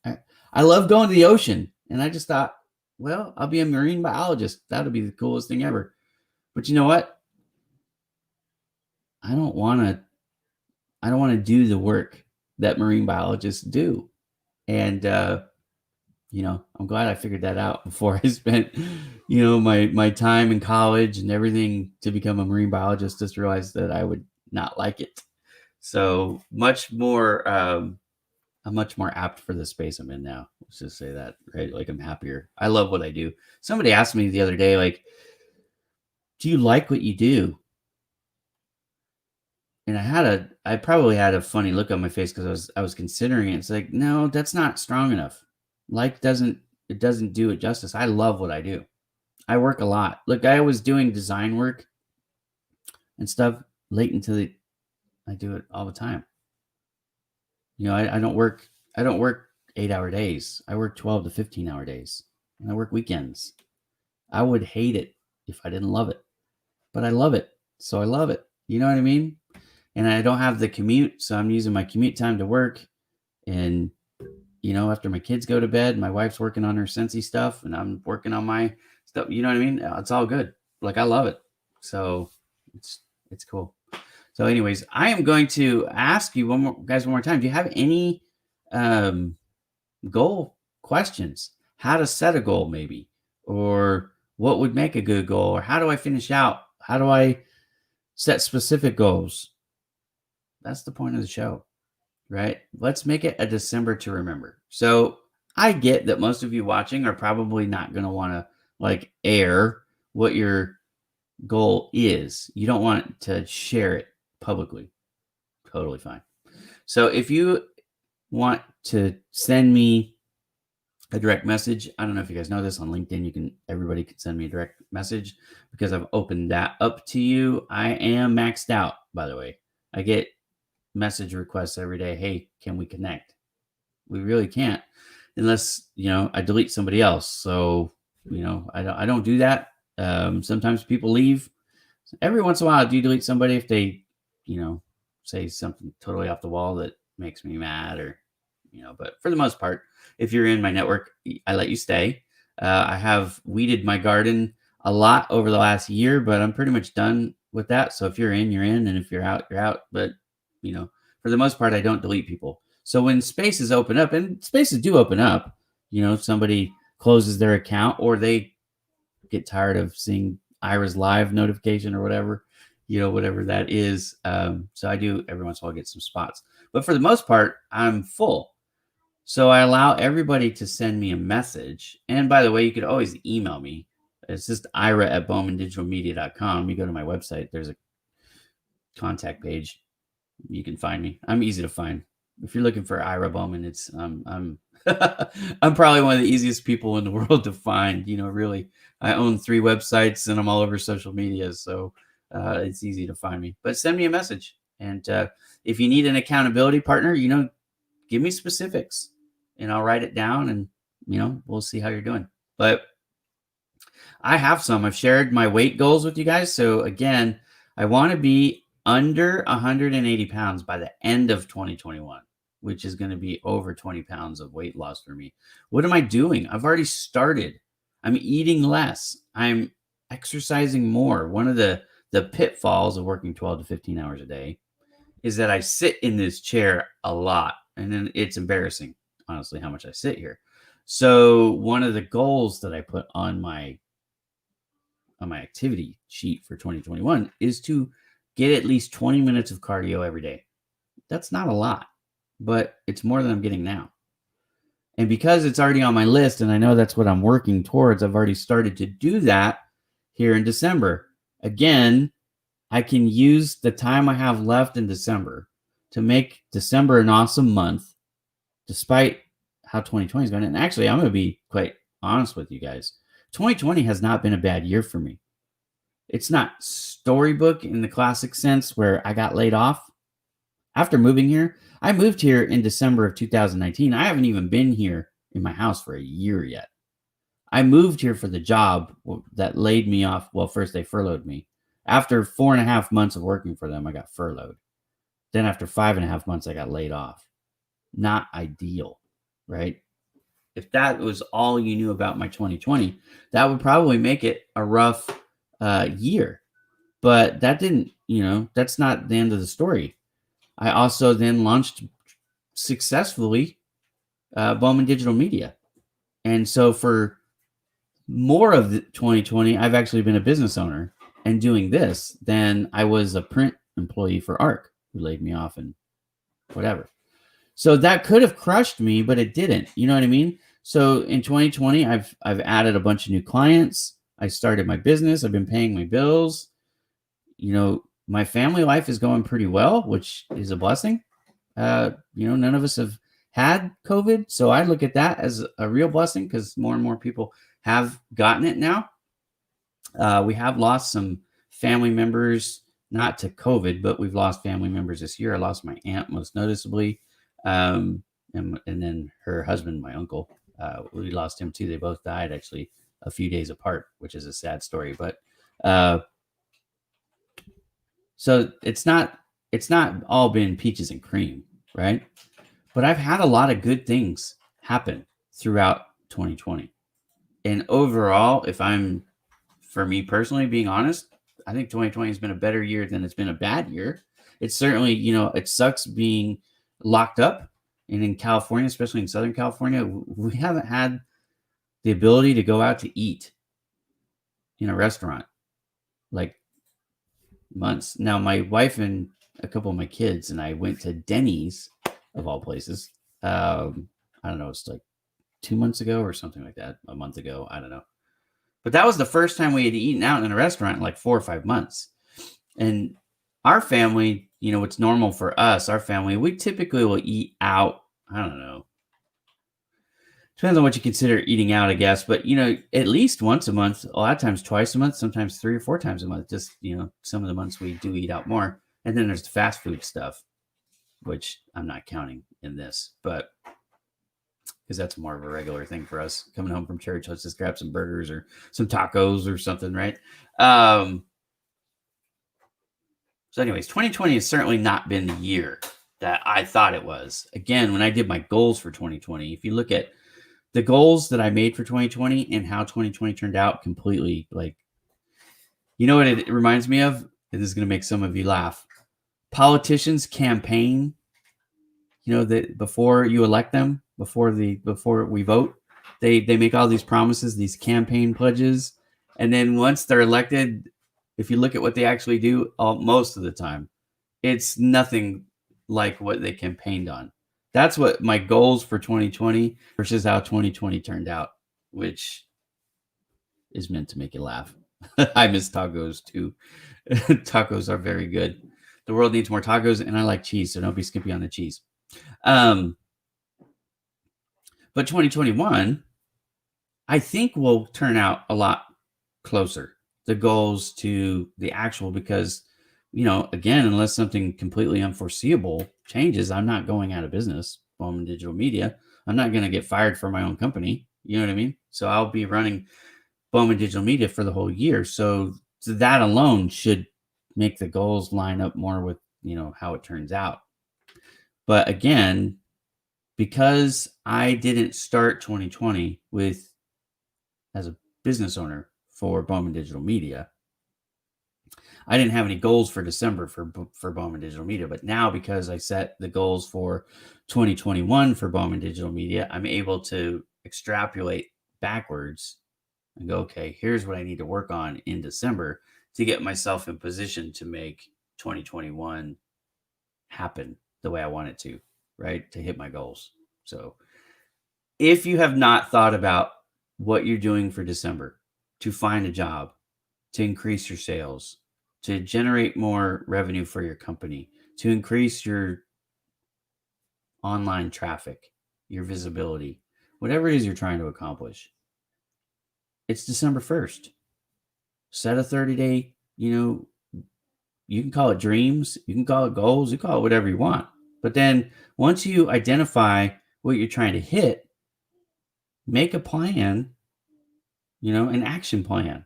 Speaker 1: I love going to the ocean. And I just thought, well, I'll be a marine biologist. That'll be the coolest thing ever. But you know what? I don't want to do the work that marine biologists do. And, I'm glad I figured that out before I spent, my time in college and everything to become a marine biologist. Just realized that I would not like it. So much more, I'm much more apt for the space I'm in now. Let's just say that, right? Like I'm happier. I love what I do. Somebody asked me the other day, like, do you like what you do? And I probably had a funny look on my face because I was considering it. It's like, no, that's not strong enough. Like doesn't do it justice. I love what I do. I work a lot. Look, I was doing design work and stuff late into I do it all the time. I don't work 8-hour days. I work 12 to 15-hour days. And I work weekends. I would hate it if I didn't love it. But I love it. So I love it. You know what I mean? And I don't have the commute, so I'm using my commute time to work. And after my kids go to bed, my wife's working on her Scentsy stuff and I'm working on my stuff. You know what I mean? It's all good. Like I love it. So it's cool. So anyways, I am going to ask you one more time. Do you have any goal questions? How to set a goal maybe, or what would make a good goal, or how do I finish out? How do I set specific goals? That's the point of the show. Right? Let's make it a December to remember. So I get that most of you watching are probably not going to want to like air what your goal is. You don't want to share it publicly. Totally fine. So if you want to send me a direct message, I don't know if you guys know this, on LinkedIn, everybody can send me a direct message because I've opened that up to you. I am maxed out, by the way. I get message requests every day. Hey, can we connect? We really can't unless, I delete somebody else. So, I don't do that. Sometimes people leave. Every once in a while, I do delete somebody if they, say something totally off the wall that makes me mad or, but for the most part, if you're in my network, I let you stay. I have weeded my garden a lot over the last year, but I'm pretty much done with that. So if you're in, you're in, and if you're out, you're out. But for the most part, I don't delete people. So when spaces open up, and spaces do open up, somebody closes their account or they get tired of seeing Ira's live notification or whatever, whatever that is. So I do every once in a while get some spots, but for the most part, I'm full. So I allow everybody to send me a message. And by the way, you could always email me. It's just ira@bowmandigitalmedia.com. You go to my website, there's a contact page. You can find me. I'm easy to find. If you're looking for Ira Bowman, it's I'm I'm probably one of the easiest people in the world to find. Really, I own 3 websites and I'm all over social media, so it's easy to find me. But send me a message, and if you need an accountability partner, give me specifics, and I'll write it down, and we'll see how you're doing. But I have some. I've shared my weight goals with you guys. So again, I want to be under 180 pounds by the end of 2021, which is going to be over 20 pounds of weight loss for me. What am I doing? I've already started. I'm eating less. I'm exercising more. One of the pitfalls of working 12 to 15 hours a day is that I sit in this chair a lot. And then it's embarrassing, honestly, how much I sit here. So one of the goals that I put on my activity sheet for 2021 is to get at least 20 minutes of cardio every day. That's not a lot, but it's more than I'm getting now. And because it's already on my list and I know that's what I'm working towards, I've already started to do that here in December. Again, I can use the time I have left in December to make December an awesome month, despite how 2020 is going. And actually, I'm going to be quite honest with you guys. 2020 has not been a bad year for me. It's not storybook in the classic sense where I got laid off. After moving here, I moved here in December of 2019. I haven't even been here in my house for a year yet. I moved here for the job that laid me off. Well, first they furloughed me. After 4.5 months of working for them, I got furloughed. Then after 5.5 months, I got laid off. Not ideal, right? If that was all you knew about my 2020, that would probably make it a rough year. But that didn't, that's not the end of the story. I also then launched successfully Bowman Digital Media. And so for more of the 2020, I've actually been a business owner and doing this than I was a print employee for ARC, who laid me off and whatever. So that could have crushed me, but it didn't. You know what I mean? So in 2020, I've added a bunch of new clients. I started my business. I've been paying my bills. My family life is going pretty well, which is a blessing. None of us have had COVID. So I look at that as a real blessing because more and more people have gotten it now. We have lost some family members, not to COVID, but we've lost family members this year. I lost my aunt most noticeably. And then her husband, my uncle, we lost him too. They both died actually a few days apart, which is a sad story. But so it's not all been peaches and cream, right? But I've had a lot of good things happen throughout 2020. And overall, for me personally, being honest, I think 2020 has been a better year than it's been a bad year. It's certainly, it sucks being locked up. And in California, especially in Southern California, we haven't had the ability to go out to eat in a restaurant like months. Now, my wife and a couple of my kids and I went to Denny's, of all places. I don't know, it's like 2 months ago or something like that, a month ago. I don't know. But that was the first time we had eaten out in a restaurant in like 4 or 5 months. And our family, what's normal for us, our family, we typically will eat out. I don't know. Depends on what you consider eating out, I guess. But, at least once a month, a lot of times twice a month, sometimes 3 or 4 times a month. Just, some of the months we do eat out more. And then there's the fast food stuff, which I'm not counting in this. But because that's more of a regular thing for us. Coming home from church, let's just grab some burgers or some tacos or something, right? So anyways, 2020 has certainly not been the year that I thought it was. Again, when I did my goals for 2020, if you look at the goals that I made for 2020 and how 2020 turned out, completely what it reminds me of? and this is going to make some of you laugh. Politicians campaign, that before you elect them, before we vote, they make all these promises, these campaign pledges, and then once they're elected, if you look at what they actually do, most of the time, it's nothing like what they campaigned on. That's what my goals for 2020 versus how 2020 turned out, which is meant to make you laugh. I miss tacos too. Tacos are very good. The world needs more tacos, and I like cheese, so don't be skimpy on the cheese. But 2021, I think will turn out a lot closer, the goals to the actual, because, again, unless something completely unforeseeable changes, I'm not going out of business, Bowman Digital Media. I'm not going to get fired from my own company. You know what I mean? So I'll be running Bowman Digital Media for the whole year. So that alone should make the goals line up more with, how it turns out. But again, because I didn't start 2020 as a business owner for Bowman Digital Media, I didn't have any goals for December for Bowman Digital Media. But now, because I set the goals for 2021 for Bowman Digital Media, I'm able to extrapolate backwards and go, okay, here's what I need to work on in December to get myself in position to make 2021 happen the way I want it to, right? To hit my goals. So if you have not thought about what you're doing for December to find a job, to increase your sales, to generate more revenue for your company, to increase your online traffic, your visibility, whatever it is you're trying to accomplish, it's December 1st. Set a 30-day, you can call it dreams, you can call it goals, you call it whatever you want. But then once you identify what you're trying to hit, make a plan, an action plan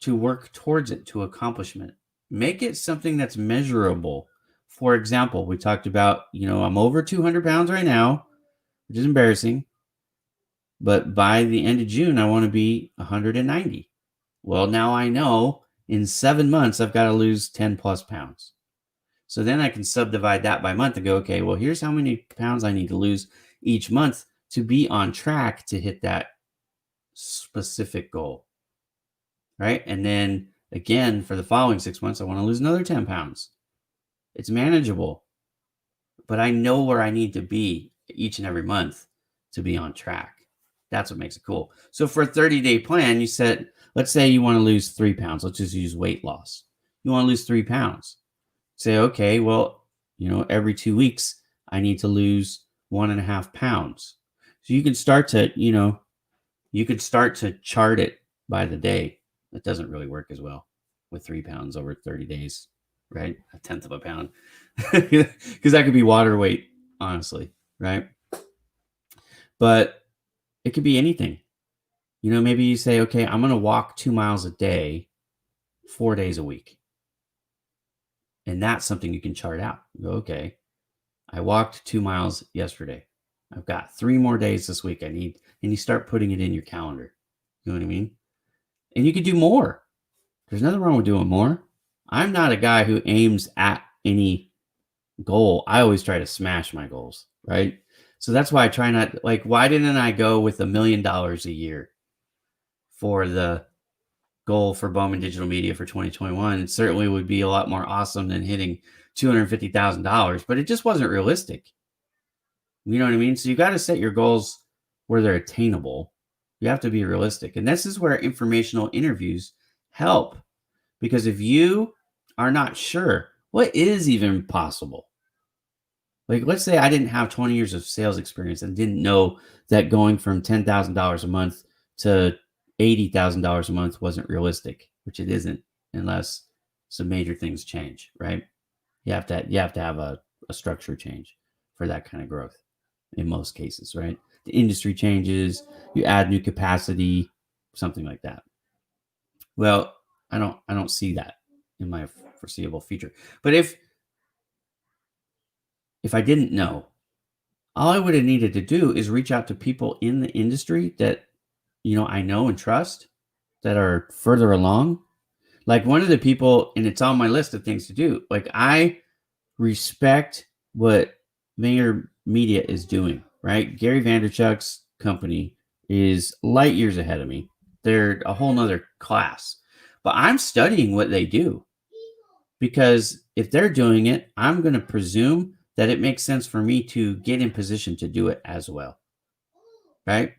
Speaker 1: to work towards it, to accomplishment. Make it something that's measurable. For example, we talked about, I'm over 200 pounds right now, which is embarrassing. But by the end of June, I want to be 190. Well, now I know in 7 months, I've got to lose 10 plus pounds. So then I can subdivide that by month and go, okay, well, here's how many pounds I need to lose each month to be on track to hit that specific goal. Right? And then again, for the following 6 months, I want to lose another 10 pounds. It's manageable, but I know where I need to be each and every month to be on track. That's what makes it cool. So for a 30-day plan, you set, let's say you want to lose 3 pounds. Let's just use weight loss. You want to lose 3 pounds. Say, okay, well, every 2 weeks, I need to lose 1.5 pounds. So you can start to chart it by the day. It doesn't really work as well with 3 pounds over 30 days, right? 1/10 of a pound, because that could be water weight, honestly, right? But it could be anything. Maybe you say, okay, I'm going to walk 2 miles a day, 4 days a week. And that's something you can chart out. You go, okay, I walked 2 miles yesterday. I've got 3 more days this week and you start putting it in your calendar. You know what I mean? And you could do more. There's nothing wrong with doing more. I'm not a guy who aims at any goal. I always try to smash my goals, right? So that's why I try not, why didn't I go with $1 million a year for the goal for Bowman Digital Media for 2021? It certainly would be a lot more awesome than hitting $250,000, but it just wasn't realistic. You know what I mean? So you got to set your goals where they're attainable. You have to be realistic. And this is where informational interviews help. Because if you are not sure what is even possible, let's say I didn't have 20 years of sales experience and didn't know that going from $10,000 a month to $80,000 a month wasn't realistic, which it isn't unless some major things change, right? You have to have a structure change for that kind of growth in most cases, right? The industry changes, you add new capacity, something like that. Well, I don't see that in my foreseeable future. But if I didn't know, all I would have needed to do is reach out to people in the industry that I know and trust, that are further along, Like one of the people, and it's on my list of things to do. Like I respect what Vayner Media is doing, right? Gary Vaynerchuk's company is light years ahead of me. They're a whole nother class. But I'm studying what they do because if they're doing it, I'm going to presume that it makes sense for me to get in position to do it as well. Right?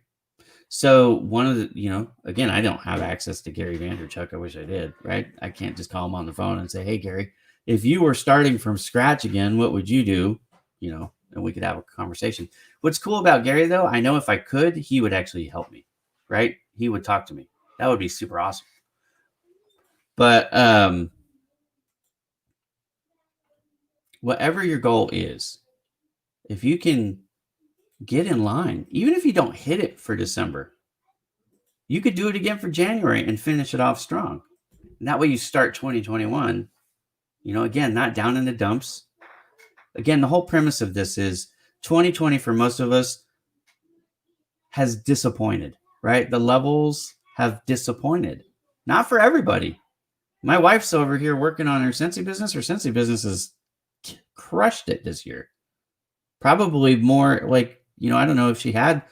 Speaker 1: So one of the, again, I don't have access to Gary Vaynerchuk. I wish I did, right? I can't just call him on the phone and say, hey, Gary, if you were starting from scratch again, what would you do? And we could have a conversation. What's cool about Gary, though, I know if I could, he would actually help me, right? He would talk to me. That would be super awesome. But whatever your goal is, if you can get in line, even if you don't hit it for December, you could do it again for January and finish it off strong. And that way you start 2021, again, not down in the dumps. Again, the whole premise of this is 2020 for most of us has disappointed, right? The levels have disappointed. Not for everybody. My wife's over here working on her Scentsy business. Her Scentsy business has crushed it this year. Probably more like, I don't know if she had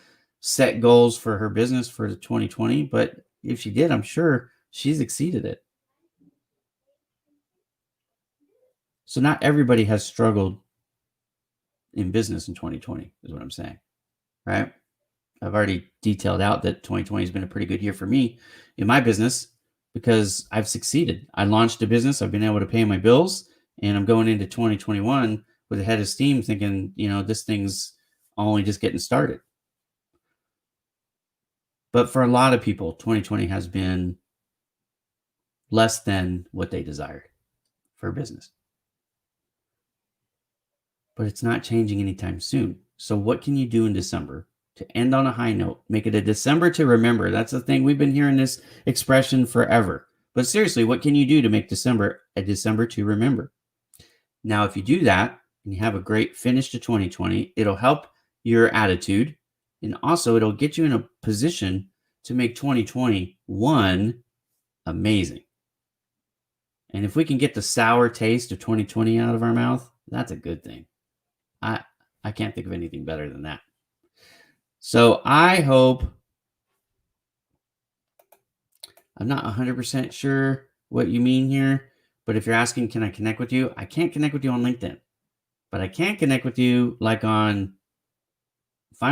Speaker 1: set goals for her business for 2020, but if she did, I'm sure she's exceeded it. So not everybody has struggled in business in 2020 is what I'm saying, right? I've already detailed out that 2020 has been a pretty good year for me in my business because I've succeeded. I launched a business. I've been able to pay my bills, and I'm going into 2021 with a head of steam thinking, this thing's only just getting started. But for a lot of people, 2020 has been less than what they desired for business. But it's not changing anytime soon. So what can you do in December to end on a high note? Make it a December to remember. That's the thing. We've been hearing this expression forever. But seriously, what can you do to make December a December to remember? Now, if you do that and you have a great finish to 2020, it'll help your attitude. And also, it'll get you in a position to make 2021 amazing. And if we can get the sour taste of 2020 out of our mouth, that's a good thing. I can't think of anything better than that. So I hope, I'm not 100% sure what you mean here, but if you're asking, can I connect with you? I can't connect with you on LinkedIn, but I can connect with you find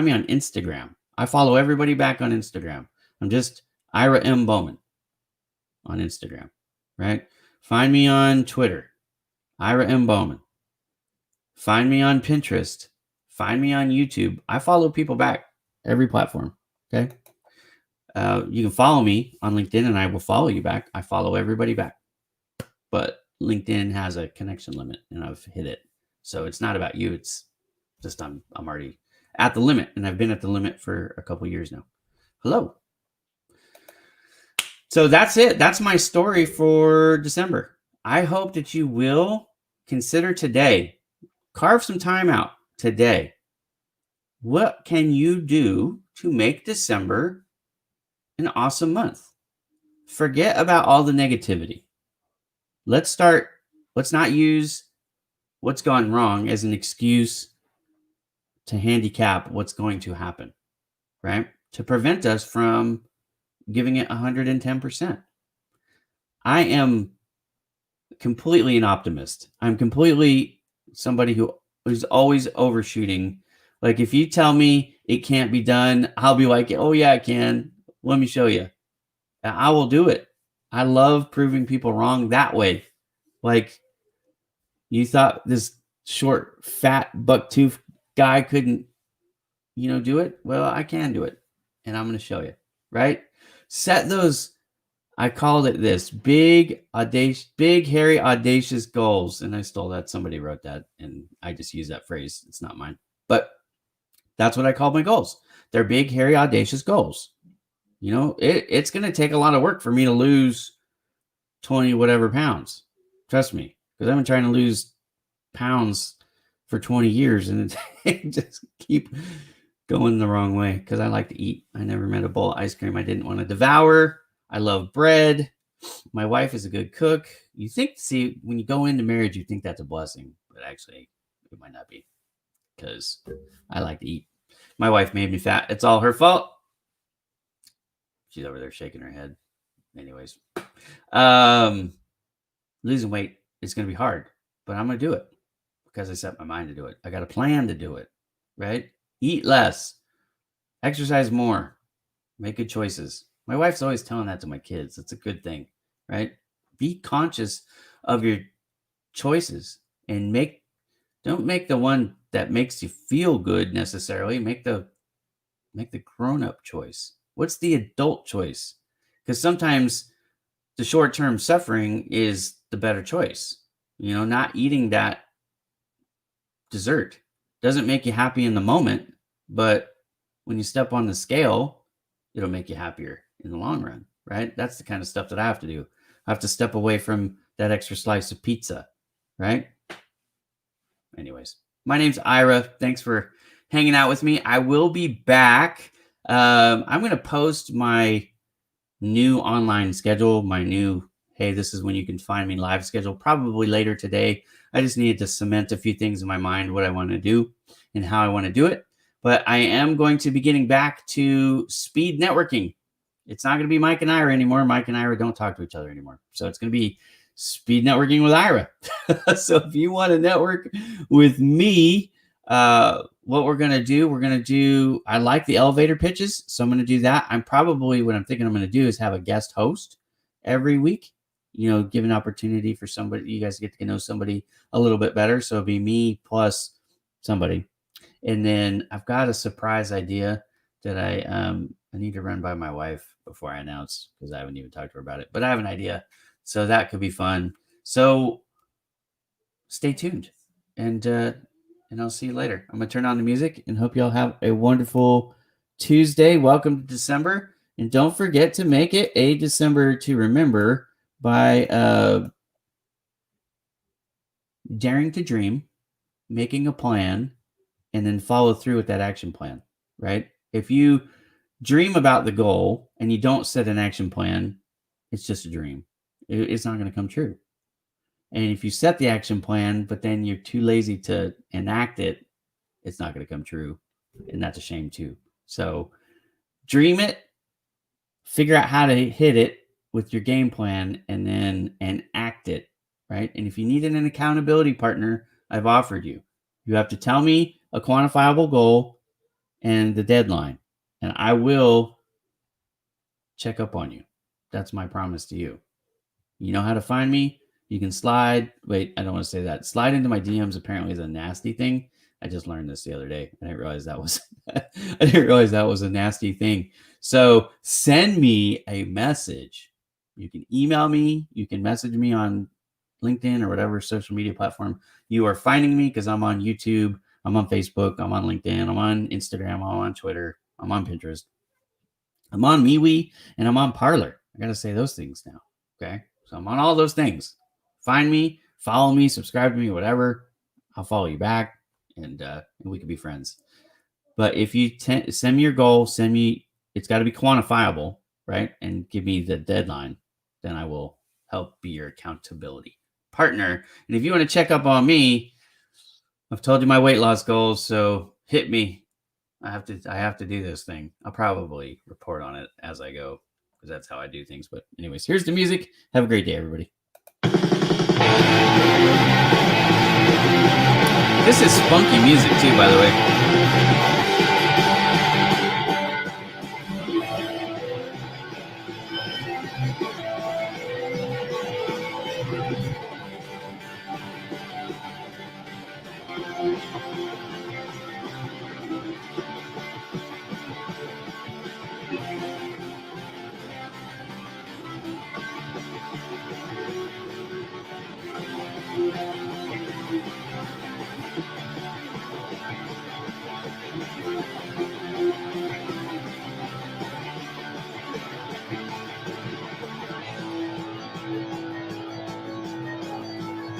Speaker 1: me on Instagram. I follow everybody back on Instagram. I'm just Ira M. Bowman on Instagram, right? Find me on Twitter, Ira M. Bowman. Find me on Pinterest. Find me on YouTube. I follow people back every platform. Okay. You can follow me on LinkedIn and I will follow you back. I follow everybody back. But LinkedIn has a connection limit and I've hit it. So it's not about you. It's just I'm already at the limit, and I've been at the limit for a couple years now. Hello. So that's it. That's my story for December. I hope that you will consider today, carve some time out today. What can you do to make December an awesome month? Forget about all the negativity. Let's not use what's gone wrong as an excuse to handicap what's going to happen, right? To prevent us from giving it 110%. I am completely an optimist. I'm completely somebody who's always overshooting. Like if you tell me it can't be done, I'll be like, oh yeah, it can. Let me show you. I will do it. I love proving people wrong that way. Like you thought this short, fat, bucktooth guy couldn't, do it. Well, I can do it. And I'm going to show you, right? Set those, I called it this, big, hairy, audacious goals. And I stole that. Somebody wrote that and I just use that phrase. It's not mine. But that's what I called my goals. They're big, hairy, audacious goals. It's going to take a lot of work for me to lose 20 whatever pounds. Trust me, because I've been trying to lose pounds for 20 years and it just keep going the wrong way because I like to eat. I never met a bowl of ice cream I didn't want to devour. I love bread. My wife is a good cook. You think, see, when you go into marriage, you think that's a blessing, but actually, it might not be, because I like to eat. My wife made me fat. It's all her fault. She's over there shaking her head. Anyways, losing weight is going to be hard, but I'm going to do it because I set my mind to do it. I got a plan to do it, right? Eat less, exercise more, make good choices. My wife's always telling that to my kids. It's a good thing, right? Be conscious of your choices and don't make the one that makes you feel good necessarily. Make the grown-up choice. What's the adult choice? Because sometimes the short-term suffering is the better choice. Not eating that dessert doesn't make you happy in the moment, but when you step on the scale, it'll make you happier in the long run, right? That's the kind of stuff that I have to do. I have to step away from that extra slice of pizza, right? Anyways, my name's Ira. Thanks for hanging out with me. I will be back. I'm going to post my new online schedule, my new, hey, this is when you can find me live schedule, probably later today. I just needed to cement a few things in my mind, what I want to do and how I want to do it. But I am going to be getting back to speed networking. It's not going to be Mike and Ira anymore. Mike and Ira don't talk to each other anymore. So it's going to be speed networking with Ira. So if you want to network with me, what we're going to do, I like the elevator pitches. So I'm going to do that. What I'm thinking I'm going to do is have a guest host every week, give an opportunity for somebody, you guys get to know somebody a little bit better. So it'll be me plus somebody. And then I've got a surprise idea that I need to run by my wife before I announce, because I haven't even talked to her about it, but I have an idea. So that could be fun. So stay tuned, and I'll see you later. I'm going to turn on the music and hope y'all have a wonderful Tuesday. Welcome to December. And don't forget to make it a December to remember by daring to dream, making a plan, and then follow through with that action plan, right? If you dream about the goal and you don't set an action plan, it's just a dream. It's not going to come true. And if you set the action plan, but then you're too lazy to enact it, it's not going to come true. And that's a shame too. So dream it, figure out how to hit it with your game plan, and then enact it, right? And if you need an accountability partner, I've offered you. You have to tell me a quantifiable goal and the deadline, and I will check up on you. That's my promise to you. You know how to find me. You can slide. Wait, I don't want to say that. Slide into my DMs apparently is a nasty thing. I just learned this the other day. I didn't realize that was a nasty thing. So send me a message. You can email me. You can message me on LinkedIn or whatever social media platform you are finding me, because I'm on YouTube. I'm on Facebook. I'm on LinkedIn. I'm on Instagram. I'm on Twitter. I'm on Pinterest. I'm on MeWe, and I'm on Parler. I got to say those things now. Okay. So I'm on all those things. Find me, follow me, subscribe to me, whatever. I'll follow you back, and we can be friends. But if you send me your goal, it's got to be quantifiable, right? And give me the deadline. Then I will help be your accountability partner. And if you want to check up on me, I've told you my weight loss goals, so hit me. I have to do this thing. I'll probably report on it as I go, because that's how I do things. But anyways, here's the music. Have a great day, everybody. This is spunky music too, by the way.